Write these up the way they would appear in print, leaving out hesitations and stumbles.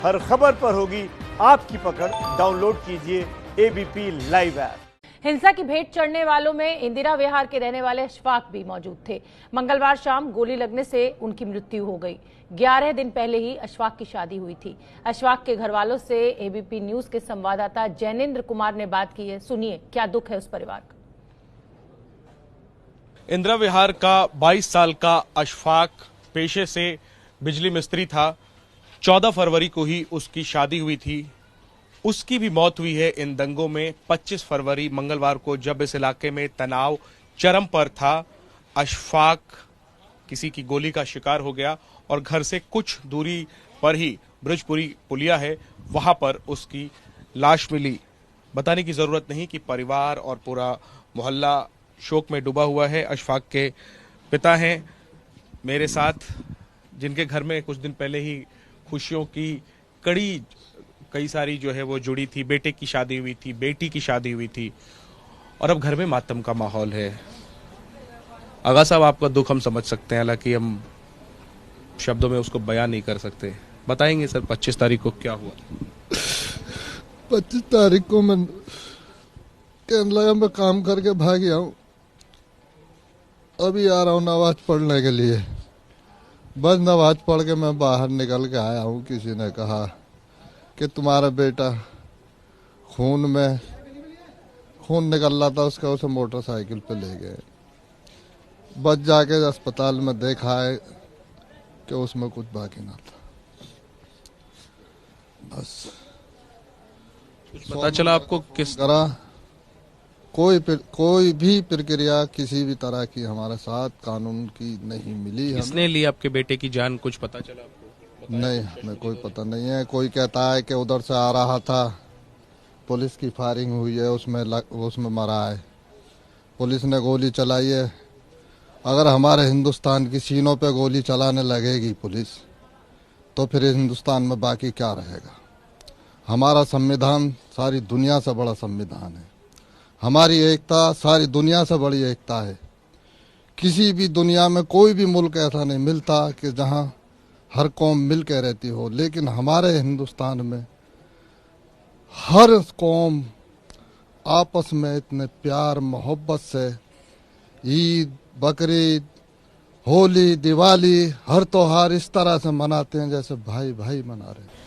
हर खबर पर होगी आपकी पकड़। डाउनलोड कीजिए एबीपी लाइव ऐप। हिंसा की भेंट चढ़ने वालों में इंदिरा विहार के रहने वाले अशफाक भी मौजूद थे। मंगलवार शाम गोली लगने से उनकी मृत्यु हो गई। 11 दिन पहले ही अशफाक की शादी हुई थी। अशफाक के घर वालों से एबीपी न्यूज के संवाददाता जैनेन्द्र कुमार ने बात की है। सुनिए क्या दुख है उस परिवार का। इंदिरा विहार का 22 साल का अशफाक पेशे से बिजली मिस्त्री था। 14 फरवरी को ही उसकी शादी हुई थी। उसकी भी मौत हुई है इन दंगों में। 25 फरवरी मंगलवार को जब इस इलाके में तनाव चरम पर था, अशफाक किसी की गोली का शिकार हो गया और घर से कुछ दूरी पर ही ब्रजपुरी पुलिया है, वहां पर उसकी लाश मिली। बताने की जरूरत नहीं कि परिवार और पूरा मोहल्ला शोक में डूबा हुआ है। अशफाक के पिता हैं मेरे साथ, जिनके घर में कुछ दिन पहले ही खुशियों की कड़ी कई सारी जो है वो जुड़ी थी। बेटे की शादी हुई थी, बेटी की शादी हुई थी और अब घर में मातम का माहौल है। आगा साहब, आपका दुख हम समझ सकते हैं, हालांकि हम शब्दों में उसको बयान नहीं कर सकते। बताएंगे सर 25 तारीख को क्या हुआ? 25 तारीख को मैं केरला में काम करके भाग गया हूँ। अभी आ रहा हूँ नमाज पढ़ने के लिए। बस नमाज पढ़ के मैं बाहर निकल के आया हूँ। किसी ने कहा कि तुम्हारा बेटा खून निकल रहा था उसका, उसे मोटरसाइकिल पे ले गए। बस जाके अस्पताल में देखा है कि उसमें कुछ बाकी ना था। बस पता चला आपको किस करा कोई भी प्रक्रिया किसी भी तरह की हमारे साथ कानून की नहीं मिली। किसने ली आपके बेटे की जान, कुछ पता चला आपको? नहीं, हमें कोई पता नहीं है। कोई कहता है कि उधर से आ रहा था, पुलिस की फायरिंग हुई है, उसमें मरा है, पुलिस ने गोली चलाई है। अगर हमारे हिंदुस्तान की सीनों पे गोली चलाने लगेगी पुलिस, तो फिर हिंदुस्तान में बाकी क्या रहेगा? हमारा संविधान सारी दुनिया से बड़ा संविधान है। हमारी एकता सारी दुनिया से बड़ी एकता है। किसी भी दुनिया में कोई भी मुल्क ऐसा नहीं मिलता कि जहां हर कौम मिल के रहती हो, लेकिन हमारे हिंदुस्तान में हर कौम आपस में इतने प्यार मोहब्बत से ईद, बकरीद, होली, दिवाली, हर त्योहार इस तरह से मनाते हैं जैसे भाई भाई मना रहे हैं।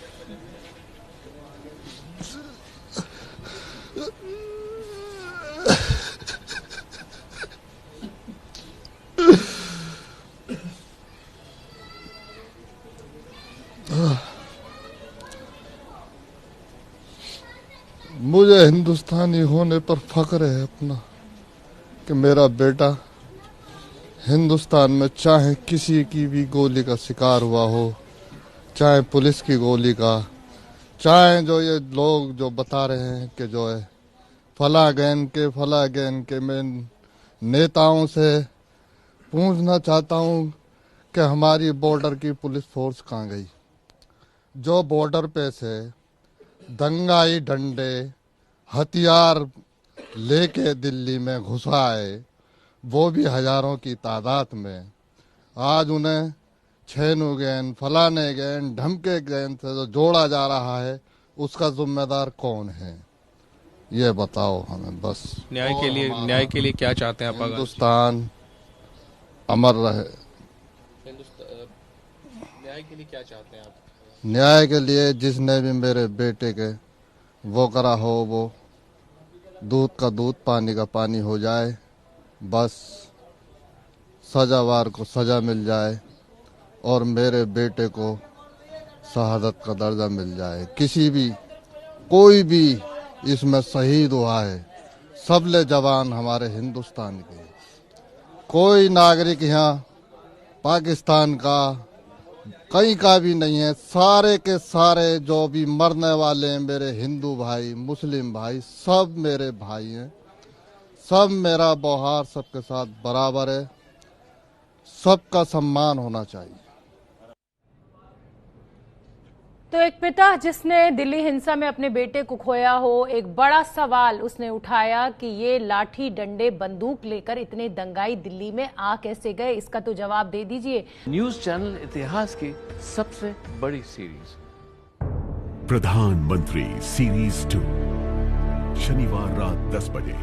मुझे हिंदुस्तानी होने पर फख्र है अपना कि मेरा बेटा हिंदुस्तान में चाहे किसी की भी गोली का शिकार हुआ हो, चाहे पुलिस की गोली का, चाहे जो ये लोग जो बता रहे हैं कि जो है फला गैंग के, मैं नेताओं से पूछना चाहता हूं कि हमारी बॉर्डर की पुलिस फोर्स कहाँ गई? जो बॉर्डर पे से दंगाई डंडे हथियार लेके दिल्ली में घुसा है, वो भी हजारों की तादाद में। आज उन्हें छेनू गैन, फलाने गैन, ढमके गैन से जो जोड़ा जा रहा है, उसका जिम्मेदार कौन है? ये बताओ हमें। बस न्याय के लिए क्या चाहते हैं आप? हिंदुस्तान अमर रहे। न्याय के लिए क्या चाहते हैं आप? न्याय के लिए जिसने भी मेरे बेटे के वो करा हो, वो दूध का दूध पानी का पानी हो जाए। बस सजावार को सजा मिल जाए और मेरे बेटे को शहादत का दर्जा मिल जाए। कोई भी इसमें शहीद हुआ है, सबले जवान हमारे हिंदुस्तान के। कोई नागरिक यहाँ पाकिस्तान का कहीं का भी नहीं है। सारे के सारे जो भी मरने वाले हैं मेरे हिंदू भाई, मुस्लिम भाई, सब मेरे भाई हैं। सब मेरा बौहार सबके साथ बराबर है। सबका सम्मान होना चाहिए। तो एक पिता जिसने दिल्ली हिंसा में अपने बेटे को खोया हो, एक बड़ा सवाल उसने उठाया कि ये लाठी डंडे बंदूक लेकर इतने दंगाई दिल्ली में आ कैसे गए, इसका तो जवाब दे दीजिए। न्यूज़ चैनल इतिहास की सबसे बड़ी सीरीज प्रधानमंत्री सीरीज 2 शनिवार रात 10 बजे।